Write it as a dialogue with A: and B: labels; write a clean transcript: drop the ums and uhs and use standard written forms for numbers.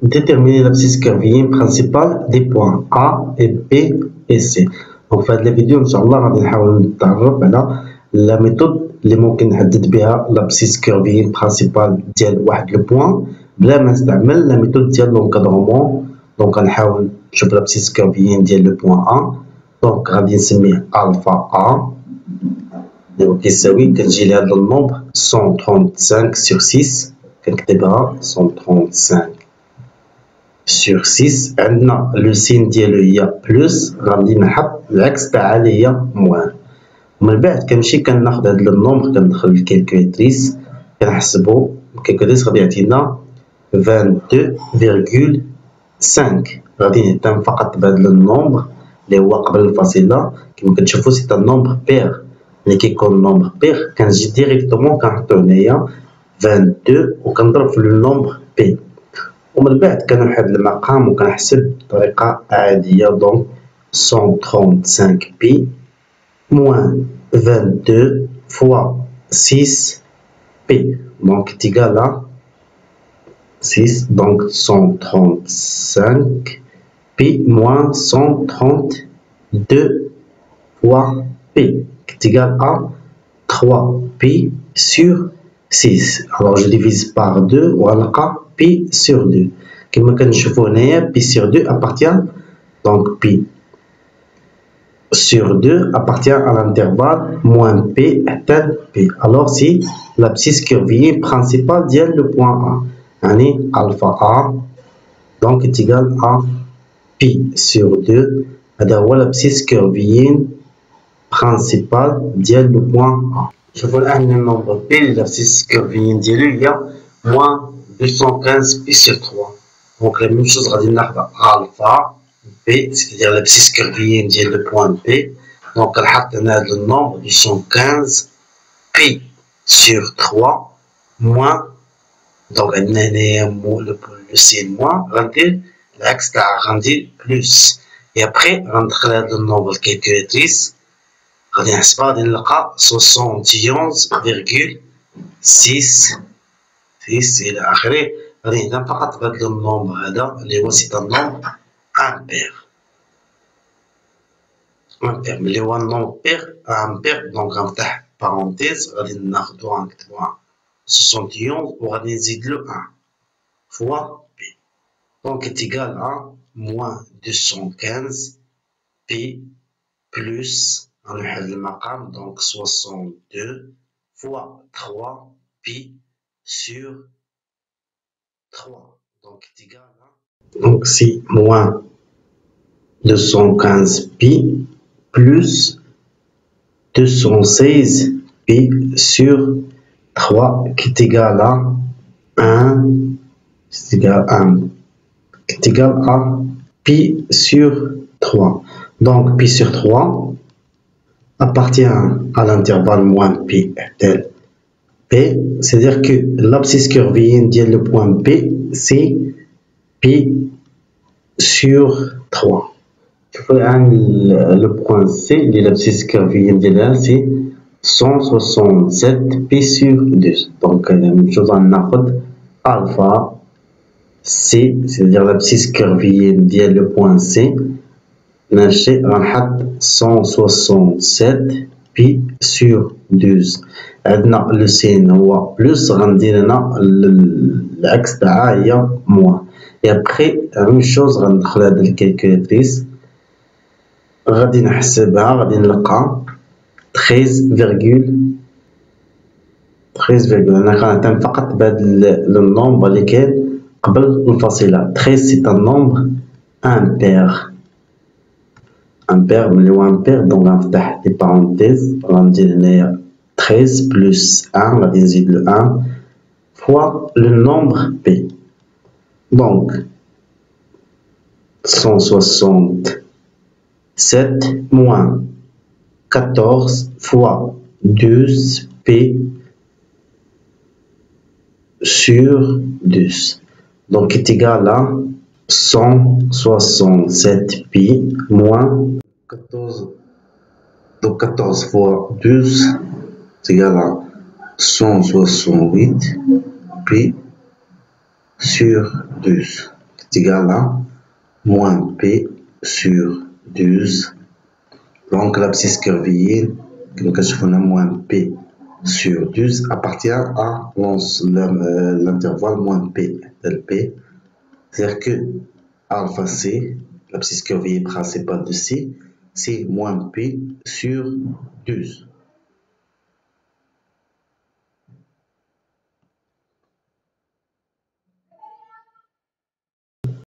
A: Déterminer l'abscisse curviligne principale des points A et B et C. Donc في هذه الفيديو ان شاء الله غادي نحاول نتعرف على لا ميثود اللي ممكن نحدد بها لابسيس كيرفيين برينسيبال ديال واحد لو بوين بلا ما نستعمل لا ميثود ديال لونكادرومون. دونك غنحاول نشوف لابسيس كيرفيين ديال لو بوين A. دونك غادي نسميه الفا A اللي هو كيساوي كنجي لهاد النومبر 135 sur 6 كنكتبها 135 sur 6. عندنا لو سين ديالو هي بلس، غادي نحط العكس تاعها اللي هي موان. ومن بعد كنمشي كناخد هاد النومبر كندخل الكالكوليتريس كنحسبو. الكالكوليتريس غادي يعطينا 22.5. غادي نهتم فقط بهاد النومبر اللي هو قبل الفاصلة. كما كتشوفو سي ان نومبر بير، ملي كيكون نومبر بير كنجي ديريكتومون كنحطو هنايا 22 وكنضرب في النومبر بي. ومن بعد كنوحد المقام وكنحسب بطريقة عادية. دونك 135 بي moins 22 fois 6 p. Donc est égal à 6. Donc 135 p moins 132 fois p est égal à 3 p sur 6. Alors je divise par 2 وغنلقى p sur 2. كما كنشوفو هنايا p sur 2 appartient, donc p sur 2 appartient à l'intervalle moins P égale P. Alors c'est l'abscisse curviligne principale ديال le point A. يعني alpha A donc est égal à P sur 2. هذا هو l'abscisse curviligne principale ديال le point A. شوفوا الآن النومبر P اللي l'abscisse curviligne ديالو هي moins 215 P sur 3. Donc la même chose غادي ناخدها alpha P, c'est-à-dire l'abscisse curviligne ديال le point P. Donc كنحط هنا هاد النومبر 215 P sur 3 moins. donc عندنا هنايا لو سين موان غندير العكس تاعها غندير بلس. et après غندخل هاد النومبر الكالكوليتريس غادي نحسبها غادي نلقى 71.6 الى اخره. غادي نهتم فقط بهاد النومبر هذا اللي هو سي ان نومبر امبير. امبير ملي هو نومبر امبير دونك غنفتح بارونتيز غادي ناخدوها نكتبوها 71 وغادي نزيد له 1 فوا بي. دونك est égal à moins 215 بي بلس غنوحد المقام دونك 62 فوا 3 بي sur 3. donc est égal à donc c'est moins 215 pi plus 216 pi sur 3 qui est égal à 1, c'est égal à 1, qui est égal à pi sur 3. Donc pi sur 3 appartient à l'intervalle moins pi égale P, c'est-à-dire que l'abscisse curviligne de le point P c'est pi sur 3. Le point C, l'abscisse curviligne de là, c'est 167 pi sur 2. Donc, la même chose en appelle alpha C, c'est-à-dire l'abscisse curviligne de le point C. نمشي غنحط 167 pi sur 12. عندنا لو سين هو بلس غندير هنا العكس تاعها هي موان. et après la même chose غندخل هاد الكالكوليتريس غادي نحسبها غادي نلقى 13. انا غنهتم فقط بهاد النومبر اللي كاين قبل الفاصلة. 13 سي ان نومبر امبير. امبير ملي هو امبير دونك غنفتح لي بارونتيز غندير هنايا 13 بلس 1 غادي نزيد له 1 فوا لو نومبر بي. دونك 167 moins 14 fois 12 p sur 12. Donc est égal à 167 pi moins 14. Donc 14 fois 12 c'est égal à 168 pi sur 12. est égal à moins P sur 12. Donc l'abscisse curviligne, donc moins P sur 12 appartient à l'intervalle moins P del P. C'est-à-dire que alpha C, l'abscisse curviligne principale de C, c'est moins P sur 12.